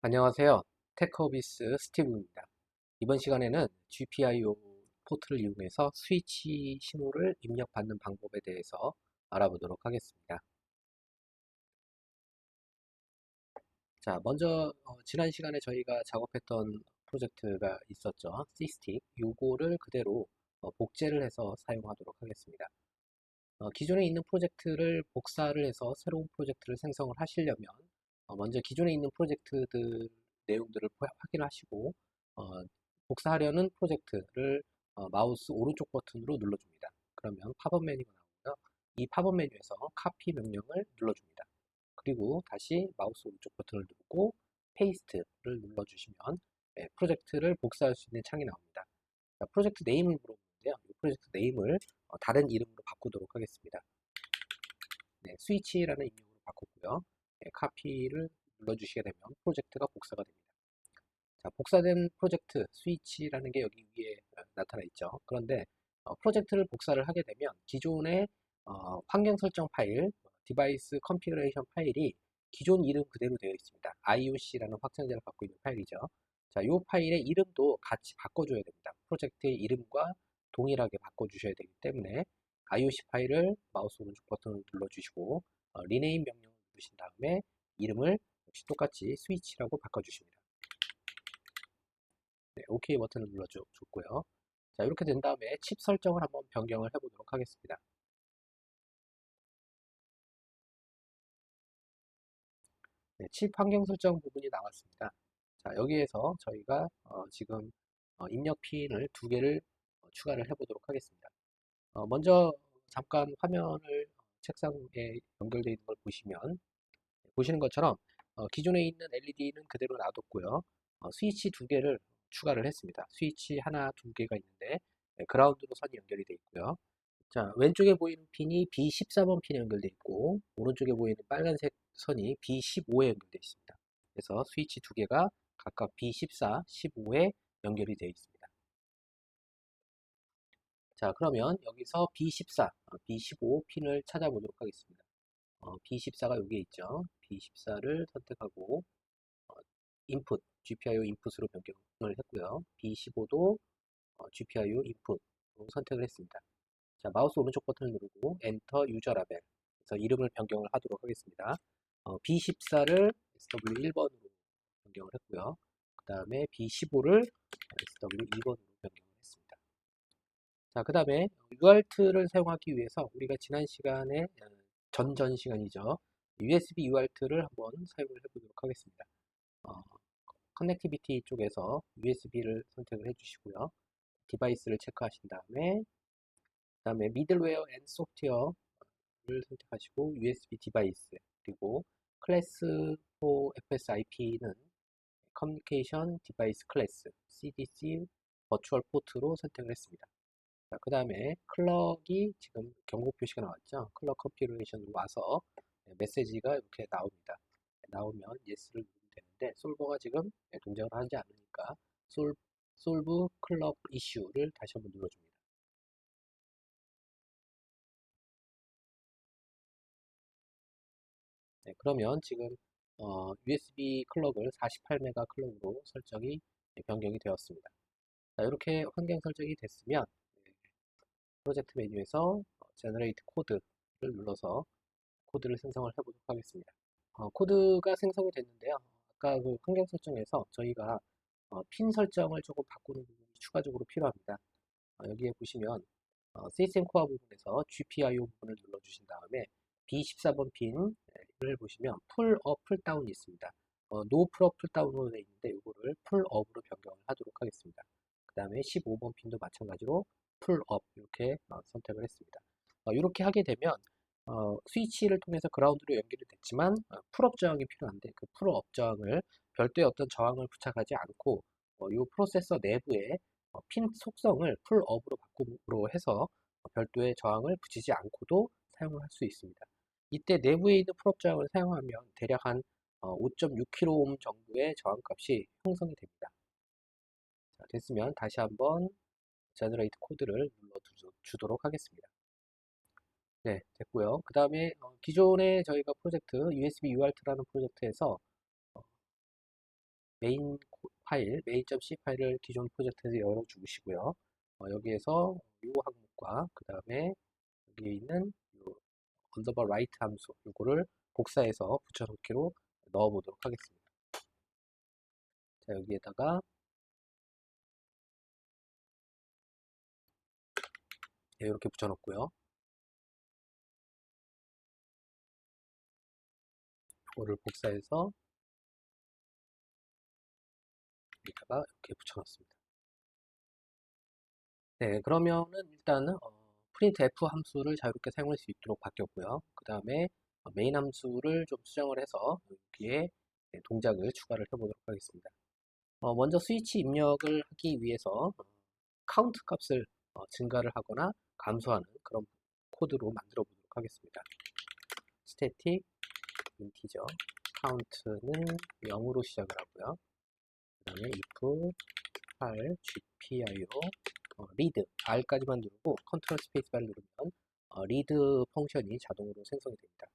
안녕하세요. 테크어비스 스티브입니다. 이번 시간에는 GPIO 포트를 이용해서 스위치 신호를 입력받는 방법에 대해서 알아보도록 하겠습니다. 자, 먼저 지난 시간에 저희가 작업했던 프로젝트가 있었죠. 시스틱. 요거를 그대로 복제를 해서 사용하도록 하겠습니다. 기존에 있는 프로젝트를 복사를 해서 새로운 프로젝트를 생성을 하시려면 먼저 기존에 있는 프로젝트들 내용들을 확인하시고 어, 복사하려는 프로젝트를 마우스 오른쪽 버튼으로 눌러줍니다. 그러면 팝업 메뉴가 나오고요. 이 팝업 메뉴에서 카피 명령을 눌러줍니다. 그리고 다시 마우스 오른쪽 버튼을 누르고 페이스트를 눌러주시면 프로젝트를 복사할 수 있는 창이 나옵니다. 자, 프로젝트 네임을 물어보는데요. 이 프로젝트 네임을 다른 이름으로 바꾸도록 하겠습니다. 네, 스위치라는 입력으로 바꿨고요. 네, 카피를 눌러주시게 되면 프로젝트가 복사가 됩니다. 자, 복사된 프로젝트 스위치라는 게 여기 위에 나타나 있죠. 그런데 프로젝트를 복사를 하게 되면 기존의 환경 설정 파일, 디바이스 컨피그레이션 파일이 기존 이름 그대로 되어 있습니다. IOC라는 확장자를 갖고 있는 파일이죠. 자, 이 파일의 이름도 같이 바꿔줘야 됩니다. 프로젝트의 이름과 동일하게 바꿔주셔야 되기 때문에 IOC 파일을 마우스 오른쪽 버튼을 눌러주시고 리네임 명령을 누르신 다음에 이름을 역시 똑같이 스위치라고 바꿔주십니다. 네, OK 버튼을 눌러줬고요. 자, 이렇게 된 다음에 칩 설정을 한번 변경을 해보도록 하겠습니다. 네, 칩 환경 설정 부분이 나왔습니다. 자, 여기에서 저희가 지금 입력 핀을 두 개를 추가를 해보도록 하겠습니다. 먼저 잠깐 화면을 책상에 연결되어 있는 걸 보시면 보시는 것처럼 기존에 있는 LED는 그대로 놔뒀고요. 스위치 두 개를 추가를 했습니다. 스위치 하나, 두 개가 있는데 그라운드로 선이 연결이 되어 있고요. 자, 왼쪽에 보이는 핀이 B14번 핀에 연결되어 있고 오른쪽에 보이는 빨간색 선이 B15에 연결되어 있습니다. 그래서 스위치 두 개가 각각 B14, 15에 연결이 되어 있습니다. 자, 그러면 여기서 B14, B15 핀을 찾아보도록 하겠습니다. B14가 여기에 있죠. B14를 선택하고 인풋, GPIO 인풋으로 변경을 했고요. B15도 GPIO 인풋으로 선택을 했습니다. 자, 마우스 오른쪽 버튼을 누르고 엔터 유저 라벨. 그래서 이름을 변경을 하도록 하겠습니다. B14를 SW1번으로 변경을 했고요. 그 다음에 B15를 SW2번으로 변경을 했습니다. 자, 그 다음에 UART를 사용하기 위해서 우리가 지난 시간에 전전 시간이죠. USB UART를 한번 사용을 해보도록 하겠습니다. 커넥티비티 쪽에서 USB를 선택을 해주시고요. 디바이스를 체크하신 다음에 그 다음에 미들웨어 앤 소프트웨어를 선택하시고 USB 디바이스 그리고 클래스 4 FSIP는 커뮤니케이션 디바이스 클래스 CDC 버추얼 포트로 선택을 했습니다. 그 다음에 클럭이 지금 경고 표시가 나왔죠. 클럭 컨피그레이션으로 와서 메시지가 이렇게 나옵니다. 나오면 yes를 누르면 되는데 솔버가 지금 동작을 하지 않으니까 솔브 클럭 이슈를 다시 한번 눌러줍니다. 네, 그러면 지금 USB 클럭을 48메가 클럭으로 설정이 변경이 되었습니다. 자, 이렇게 환경 설정이 됐으면 프로젝트 메뉴에서 Generate 코드를 눌러서 코드를 생성을 해보도록 하겠습니다. 코드가 생성이 됐는데요. 아까 그 환경 설정에서 저희가 핀 설정을 조금 바꾸는 부분이 추가적으로 필요합니다. 여기에 보시면 시스템 코어 부분에서 GPIO 부분을 눌러주신 다음에 B14번 핀을 보시면 풀업, 풀다운이 있습니다. 노 풀업, 풀다운으로 되어 있는데 이거를 풀업으로 변경을 하도록 하겠습니다. 그 다음에 15번 핀도 마찬가지로 풀업 이렇게 선택을 했습니다. 이렇게 하게 되면 스위치를 통해서 그라운드로 연결이 됐지만 풀업 저항이 필요한데 그 풀업 저항을 별도의 어떤 저항을 부착하지 않고 이 프로세서 내부에 핀 속성을 풀업으로 바꿈으로 해서 별도의 저항을 붙이지 않고도 사용을 할 수 있습니다. 이때 내부에 있는 풀업 저항을 사용하면 대략 한 5.6kΩ 정도의 저항값이 형성이 됩니다. 자, 됐으면 다시 한번 제너레이트 코드를 눌러주도록 하겠습니다. 네, 됐고요. 그 다음에 기존에 저희가 프로젝트 USB UART라는 프로젝트에서 파일, main.c 파일을 기존 프로젝트에서 열어주시고요. 여기에서 이 항목과 그 다음에 여기에 있는 요 언더바 라이트 함수, 요거를 복사해서 붙여넣기로 넣어보도록 하겠습니다. 자, 여기에다가 이렇게 붙여넣고요. 이거를 복사해서 여기다가 이렇게 붙여넣습니다. 네, 그러면은 일단은 프린트 f 함수를 자유롭게 사용할 수 있도록 바뀌었고요. 그 다음에 메인 함수를 좀 수정을 해서 여기에 동작을 추가를 해보도록 하겠습니다. 먼저 스위치 입력을 하기 위해서 카운트 값을 증가를 하거나 감소하는 그런 코드로 만들어 보도록 하겠습니다. 스태틱 인티저 카운트는 0으로 시작을 하고요. 그 다음에 if 8 gpio 리드 R까지만 누르고 컨트롤 스페이스바를 누르면 리드 펑션이 자동으로 생성이 됩니다.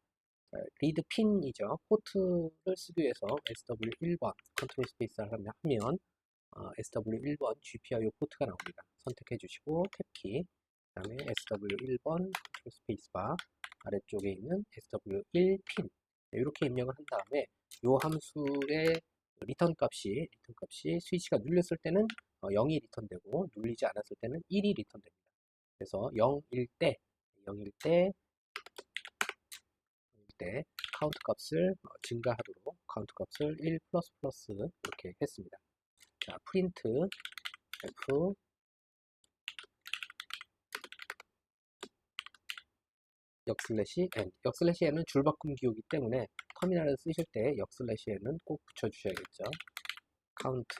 리드 핀이죠. 포트를 쓰기 위해서 SW1번 컨트롤 스페이스를 하면 SW1번 GPIO 포트가 나옵니다. 선택해 주시고 탭키, 그 다음에 SW1번 컨트롤 스페이스바 아래쪽에 있는 SW1핀 이렇게 입력을 한 다음에 이 함수의 리턴 값이 스위치가 눌렸을 때는 0이 리턴되고 눌리지 않았을 때는 1이 리턴됩니다. 그래서 0일 때 카운트 값을 증가하도록 카운트 값을 1 플러스 이렇게 했습니다. 자, 프린트 f n 줄바꿈 기호이기 때문에 터미널을 쓰실 때 n은 꼭 붙여주셔야겠죠. 카운트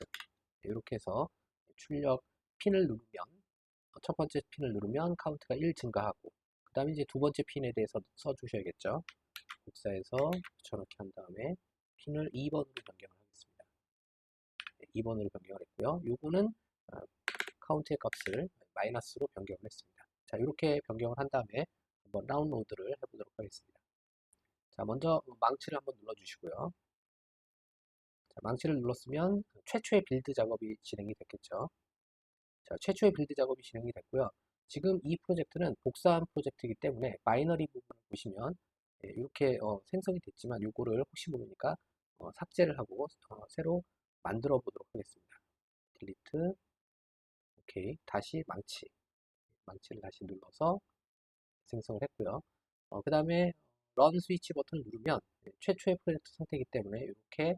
이렇게 해서 출력 핀을 누르면 첫 번째 핀을 누르면 카운트가 1 증가하고 그 다음에 이제 두 번째 핀에 대해서 써주셔야겠죠. 복사해서 붙여넣기 한 다음에 핀을 2번으로 변경을 하겠습니다. 2번으로 변경을 했고요. 요거는 카운트의 값을 마이너스로 변경을 했습니다. 자, 이렇게 변경을 한 다음에 한번 다운로드를 해보도록 하겠습니다. 자, 먼저 망치를 한번 눌러주시고요. 자, 망치를 눌렀으면 최초의 빌드 작업이 진행이 됐겠죠. 자, 최초의 빌드 작업이 진행이 됐고요. 지금 이 프로젝트는 복사한 프로젝트이기 때문에 마이너리 부분을 보시면 이렇게 생성이 됐지만 요거를 혹시 모르니까 삭제를 하고 새로 만들어 보도록 하겠습니다. 딜리트, 오케이, 다시 망치를 다시 눌러서 생성을 했고요. 그 다음에 런 스위치 버튼을 누르면 최초의 프로젝트 상태이기 때문에 이렇게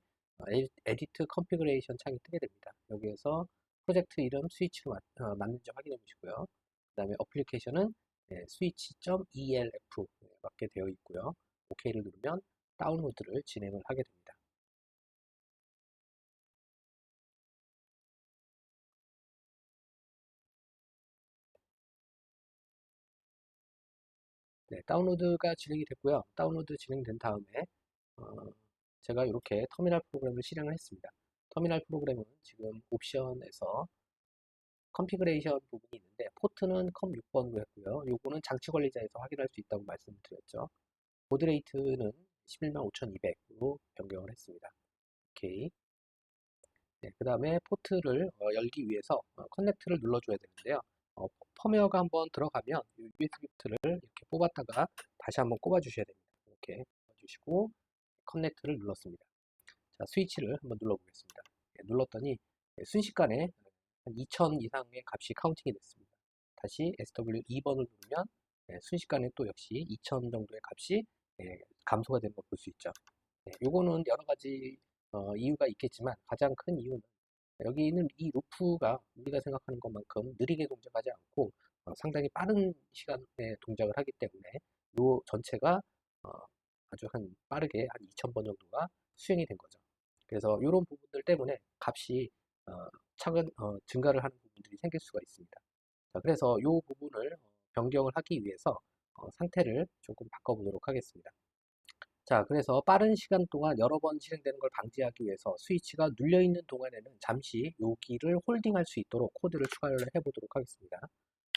에디트 컨피그레이션 창이 뜨게 됩니다. 여기에서 프로젝트 이름 스위치로 맞는지 확인해 보시고요. 그 다음에 어플리케이션은 switch.elf 맞게 되어 있고요. OK를 누르면 다운로드를 진행을 하게 됩니다. 네, 다운로드가 진행이 됐고요. 다운로드 진행된 다음에 제가 이렇게 터미널 프로그램을 실행을 했습니다. 터미널 프로그램은 지금 옵션에서 컨피그레이션 부분이 있는데 포트는 컴6번으로 했고요. 요거는 장치 관리자에서 확인할 수 있다고 말씀을 드렸죠. 보드레이트는 115,200으로 변경을 했습니다. 오케이. 네, 그 다음에 포트를 열기 위해서 커넥트를 눌러줘야 되는데요. 펌웨어가 한번 들어가면 USB 포트를 이렇게 뽑았다가 다시 한번 꼽아 주셔야 됩니다. 이렇게 꼽아주시고 커넥트를 눌렀습니다. 자, 스위치를 한번 눌러보겠습니다. 네, 눌렀더니 순식간에 한 2000 이상의 값이 카운팅이 됐습니다. 다시 SW2번을 누르면 순식간에 또 역시 2000 정도의 값이 감소가 되는 걸 볼 수 있죠. 요거는 여러 가지 이유가 있겠지만 가장 큰 이유는 여기 있는 이 루프가 우리가 생각하는 것만큼 느리게 동작하지 않고 상당히 빠른 시간에 동작을 하기 때문에 요 전체가 아주 빠르게 한 2000번 정도가 수행이 된 거죠. 그래서 이런 부분들 때문에 값이 차근 증가를 하는 부분들이 생길 수가 있습니다. 자, 그래서 이 부분을 변경을 하기 위해서 상태를 조금 바꿔보도록 하겠습니다. 자, 그래서 빠른 시간 동안 여러 번 실행되는 걸 방지하기 위해서 스위치가 눌려있는 동안에는 잠시 여기를 홀딩할 수 있도록 코드를 추가를 해보도록 하겠습니다.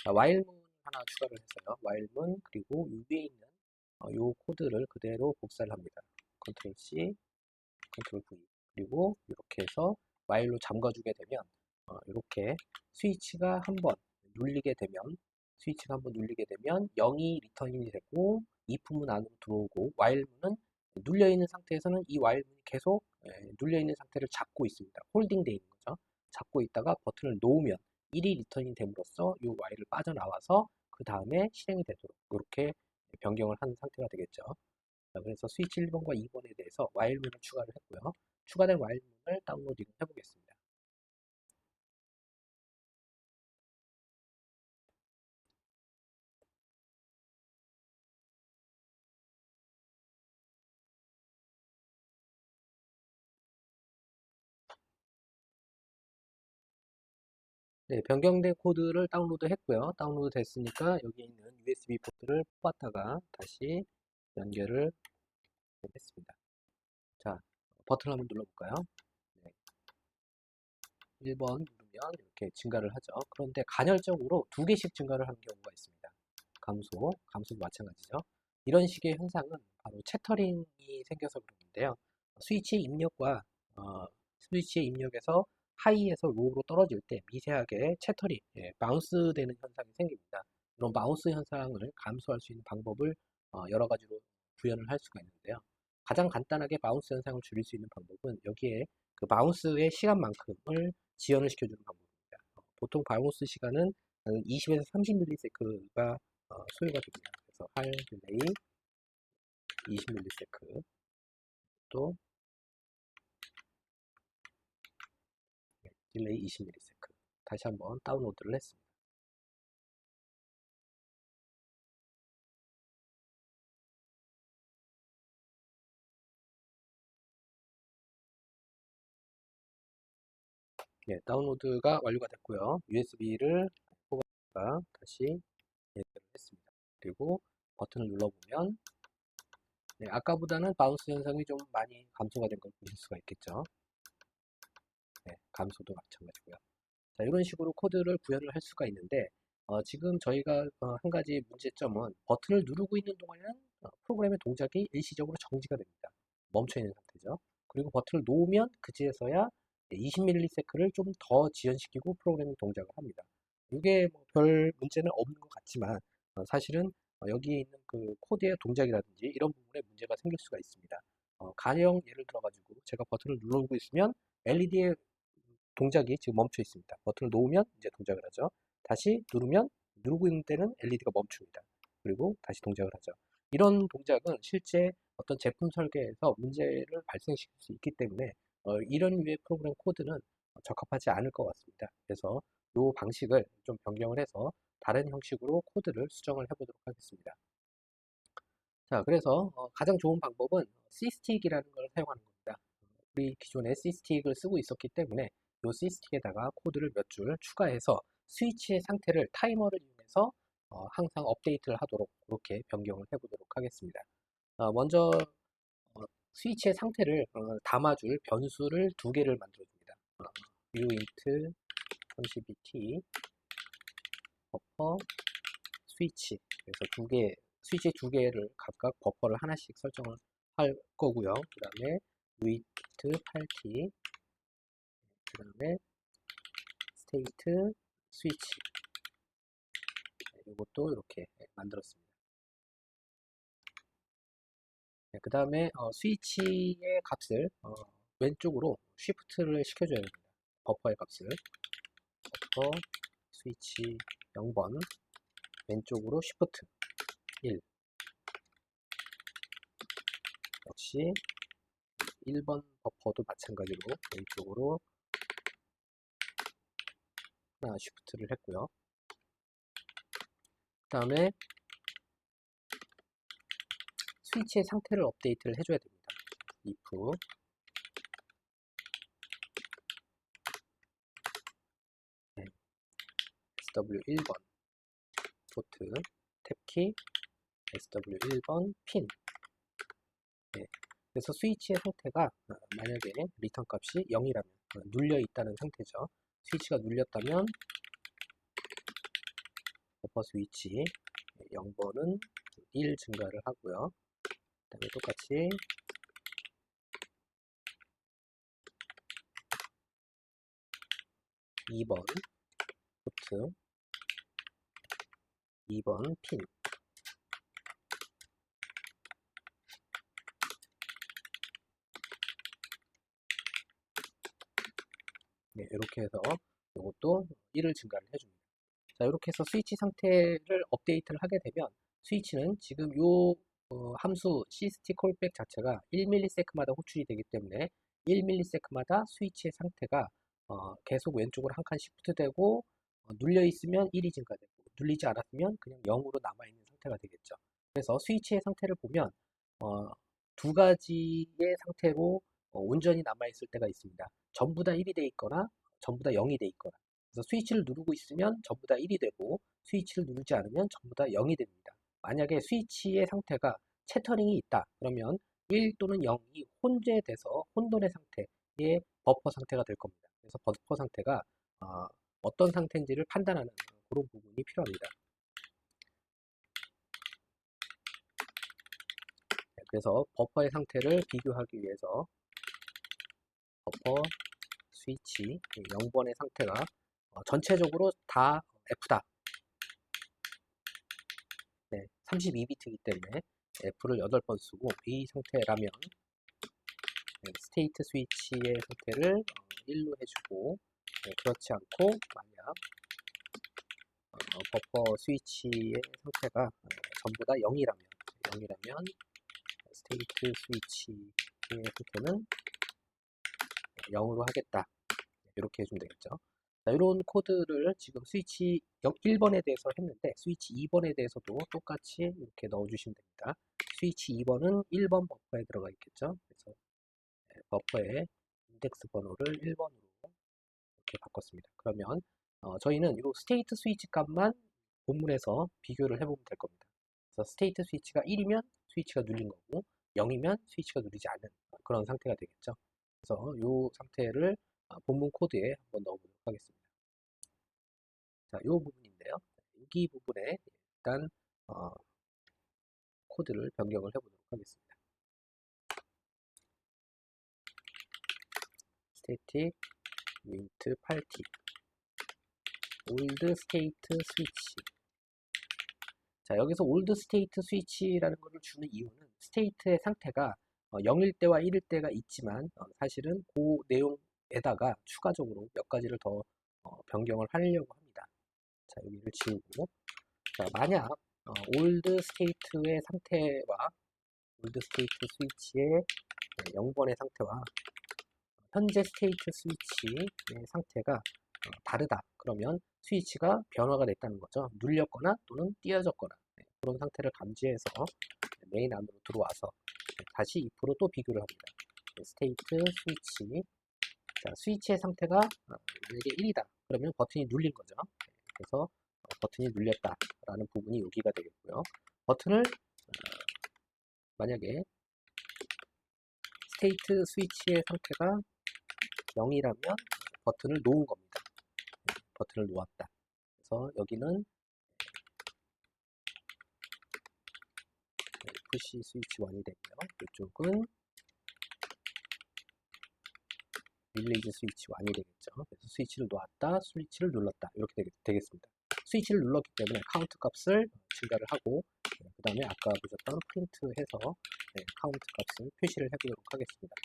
자, while문 하나 추가를 해서요. while문 그리고 이 위에 있는 이 코드를 그대로 복사를 합니다. 컨트롤 C, 컨트롤 V. 그리고 이렇게 해서 while로 잠가주게 되면 이렇게 스위치가 한번 눌리게 되면 0이 리턴이 되고 if문 안으로 들어오고 while문은 눌려있는 상태에서는 이 while문이 계속 눌려있는 상태를 잡고 있습니다. 홀딩되어 있는 거죠. 잡고 있다가 버튼을 놓으면 1이 리턴이 됨으로써 이 while을 빠져나와서 그 다음에 실행이 되도록 이렇게 변경을 한 상태가 되겠죠. 자, 그래서 스위치 1번과 2번에 대해서 while문을 추가를 했고요. 추가된 while문을 다운로딩 해보겠습니다. 네, 변경된 코드를 다운로드 했고요. 다운로드 됐으니까 여기 있는 USB 포트를 뽑았다가 다시 연결을 했습니다. 자, 버튼을 한번 눌러볼까요? 네, 1번 누르면 이렇게 증가를 하죠. 그런데 간헐적으로 2개씩 증가를 하는 경우가 있습니다. 감소도 마찬가지죠. 이런 식의 현상은 바로 채터링이 생겨서 그러는데요. 스위치 입력과 스위치의 입력에서 하이에서 로우로 떨어질 때 미세하게 채터링, 바운스 되는 현상이 생깁니다. 이런 바운스 현상을 감소할 수 있는 방법을 여러 가지로 구현을 할 수가 있는데요. 가장 간단하게 바운스 현상을 줄일 수 있는 방법은 여기에 그 바운스의 시간만큼을 지연을 시켜주는 방법입니다. 보통 바운스 시간은 20에서 30ms가 소요가 됩니다. 그래서 할 딜레이 20ms 또 딜레이 20ms 다시 한번 다운로드를 했습니다. 네, 다운로드가 완료가 됐고요. USB를 뽑아다가 다시 연결을 했습니다. 그리고 버튼을 눌러보면 네, 아까보다는 바운스 현상이 좀 많이 감소가 된 걸 보실 수가 있겠죠. 네, 감소도 마찬가지고요. 자, 이런 식으로 코드를 구현을 할 수가 있는데 지금 저희가 한 가지 문제점은 버튼을 누르고 있는 동안에는 프로그램의 동작이 일시적으로 정지가 됩니다. 멈춰 있는 상태죠. 그리고 버튼을 놓으면 그제서야 20ms를 좀 더 지연시키고 프로그램이 동작을 합니다. 이게 뭐 별 문제는 없는 것 같지만 사실은 여기에 있는 그 코드의 동작이라든지 이런 부분에 문제가 생길 수가 있습니다. 가령 예를 들어 가지고 제가 버튼을 누르고 있으면 LED의 동작이 지금 멈춰 있습니다. 버튼을 놓으면 이제 동작을 하죠. 다시 누르면 누르고 있는 때는 LED가 멈춥니다. 그리고 다시 동작을 하죠. 이런 동작은 실제 어떤 제품 설계에서 문제를 발생시킬 수 있기 때문에 이런 유의 프로그램 코드는 적합하지 않을 것 같습니다. 그래서 이 방식을 좀 변경을 해서 다른 형식으로 코드를 수정을 해보도록 하겠습니다. 자, 그래서 가장 좋은 방법은 C스틱이라는 걸 사용하는 겁니다. 우리 기존에 C스틱을 쓰고 있었기 때문에 이 C스틱에다가 코드를 몇 줄 추가해서 스위치의 상태를 타이머를 이용해서 항상 업데이트를 하도록 그렇게 변경을 해보도록 하겠습니다. 먼저 스위치의 상태를 담아줄 변수를 2개를 만들어줍니다. viewint 32t 버퍼 스위치 그래서 스위치 2개를 각각 버퍼를 하나씩 설정을 할 거고요. 그 다음에 with 8t 그 다음에 스테이트 스위치 이것도 이렇게 만들었습니다. 그 다음에 스위치의 값을 왼쪽으로 쉬프트를 시켜줘야 됩니다. 버퍼의 값을 버퍼 스위치 0번 왼쪽으로 쉬프트 1 역시 1번 버퍼도 마찬가지로 왼쪽으로 하나 쉬프트를 했고요. 그 다음에 스위치의 상태를 업데이트를 해줘야 됩니다. if SW1번 포트 탭키 SW1번 핀 그래서 스위치의 상태가 만약에 리턴 값이 0이라면 눌려 있다는 상태죠. 스위치가 눌렸다면 버퍼 스위치 0번은 1 증가를 하고요. 그 다음에 똑같이 2번 포트, 2번 핀. 네, 이렇게 해서 이것도 1을 증가를 해줍니다. 자, 이렇게 해서 스위치 상태를 업데이트를 하게 되면 스위치는 지금 요 함수 CST 콜백 자체가 1ms마다 호출이 되기 때문에 1ms마다 스위치의 상태가 계속 왼쪽으로 한 칸 시프트 되고 눌려 있으면 1이 증가되고 눌리지 않았으면 그냥 0으로 남아있는 상태가 되겠죠. 그래서 스위치의 상태를 보면 어, 두 가지의 상태로 온전히 남아있을 때가 있습니다. 전부 다 1이 돼 있거나 전부 다 0이 돼 있거나. 그래서 스위치를 누르고 있으면 전부 다 1이 되고 스위치를 누르지 않으면 전부 다 0이 됩니다. 만약에 스위치의 상태가 채터링이 있다 그러면 1 또는 0이 혼재돼서 혼돈의 상태의 버퍼 상태가 될 겁니다. 그래서 버퍼 상태가 어떤 상태인지를 판단하는 그런 부분이 필요합니다. 그래서 버퍼의 상태를 비교하기 위해서 버퍼 스위치 0번의 상태가 전체적으로 다 F다. 네, 32비트이기 때문에 F를 8번 쓰고 이 상태라면 스테이트 스위치의 상태를 1로 해주고 그렇지 않고 만약 버퍼 스위치의 상태가 전부 다 0이라면 스테이트 스위치의 상태는 0으로 하겠다. 이렇게 해주면 되겠죠. 자, 이런 코드를 지금 스위치 1번에 대해서 했는데 스위치 2번에 대해서도 똑같이 이렇게 넣어주시면 됩니다. 스위치 2번은 1번 버퍼에 들어가 있겠죠. 그래서 버퍼의 인덱스 번호를 1번으로 이렇게 바꿨습니다. 그러면 저희는 이 스테이트 스위치 값만 본문에서 비교를 해보면 될 겁니다. 그래서 스테이트 스위치가 1이면 스위치가 눌린 거고 0이면 스위치가 눌리지 않은 그런 상태가 되겠죠. 그래서 이 상태를 본문 코드에 한번 넣어보도록 하겠습니다. 자, 이 부분인데요. 여기 부분에 일단 코드를 변경을 해보도록 하겠습니다. static mint 8t old state switch. 자, 여기서 old state switch라는 것을 주는 이유는 스테이트의 상태가 0일 때와 1일 때가 있지만 사실은 그 내용에다가 추가적으로 몇 가지를 더 변경을 하려고 합니다. 자, 여기를 지우고 자, 만약 old state의 상태와 old state 스위치의 0번의 상태와 현재 스테이트 스위치의 상태가 다르다. 그러면 스위치가 변화가 됐다는 거죠. 눌렸거나 또는 띄어졌거나 그런 상태를 감지해서 메인 안으로 들어와서 다시 if로 또 비교를 합니다. 스테이트 스위치. 자, 스위치의 상태가 만약에 1이다. 그러면 버튼이 눌린 거죠. 그래서 버튼이 눌렸다라는 부분이 여기가 되겠고요. 버튼을 만약에 스테이트 스위치의 상태가 0이라면 버튼을 놓은 겁니다. 버튼을 놓았다. 그래서 여기는 푸시 스위치 1이 되고요. 이쪽은 릴리즈 스위치 1이 되겠죠. 그래서 스위치를 놓았다, 스위치를 눌렀다. 이렇게 되겠습니다. 스위치를 눌렀기 때문에 카운트 값을 증가를 하고 그 다음에 아까 보셨던 프린트해서 카운트 값을 표시를 해보도록 하겠습니다.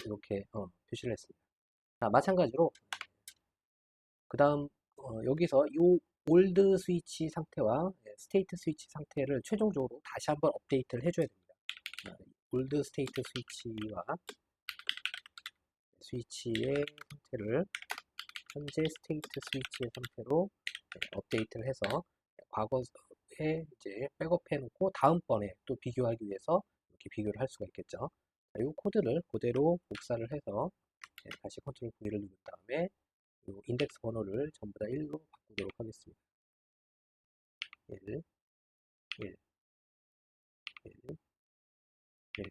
이렇게 표시를 했습니다. 자, 마찬가지로 그 다음 여기서 이 올드 스위치 상태와 스테이트 스위치 상태를 최종적으로 다시 한번 업데이트를 해줘야 됩니다. 올드 스테이트 스위치와 스위치의 상태를 현재 스테이트 스위치의 상태로 업데이트를 해서 과거에 이제 백업해 놓고 다음번에 또 비교하기 위해서 이렇게 비교를 할 수가 있겠죠. 이 코드를 그대로 복사를 해서 다시 컨트롤 V를 누른 다음에 이 인덱스 번호를 전부 다 1로 바꾸도록 하겠습니다. 1, 1, 1, 1.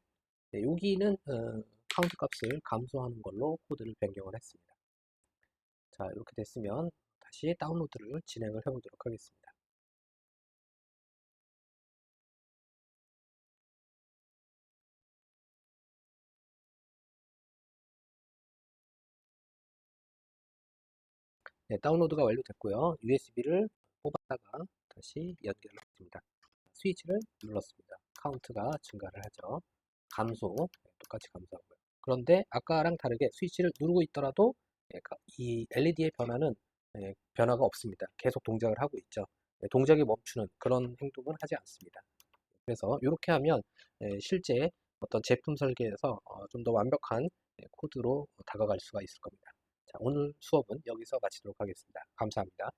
네, 여기는 카운트 값을 감소하는 걸로 코드를 변경을 했습니다. 자, 이렇게 됐으면 다시 다운로드를 진행을 해보도록 하겠습니다. 네, 다운로드가 완료됐고요. USB를 뽑았다가 다시 연결을 했습니다. 스위치를 눌렀습니다. 카운트가 증가를 하죠. 감소, 네, 똑같이 감소하고요. 그런데 아까랑 다르게 스위치를 누르고 있더라도 이 LED의 변화는 변화가 없습니다. 계속 동작을 하고 있죠. 동작이 멈추는 그런 행동은 하지 않습니다. 그래서 이렇게 하면 실제 어떤 제품 설계에서 좀 더 완벽한 코드로 다가갈 수가 있을 겁니다. 자, 오늘 수업은 여기서 마치도록 하겠습니다. 감사합니다.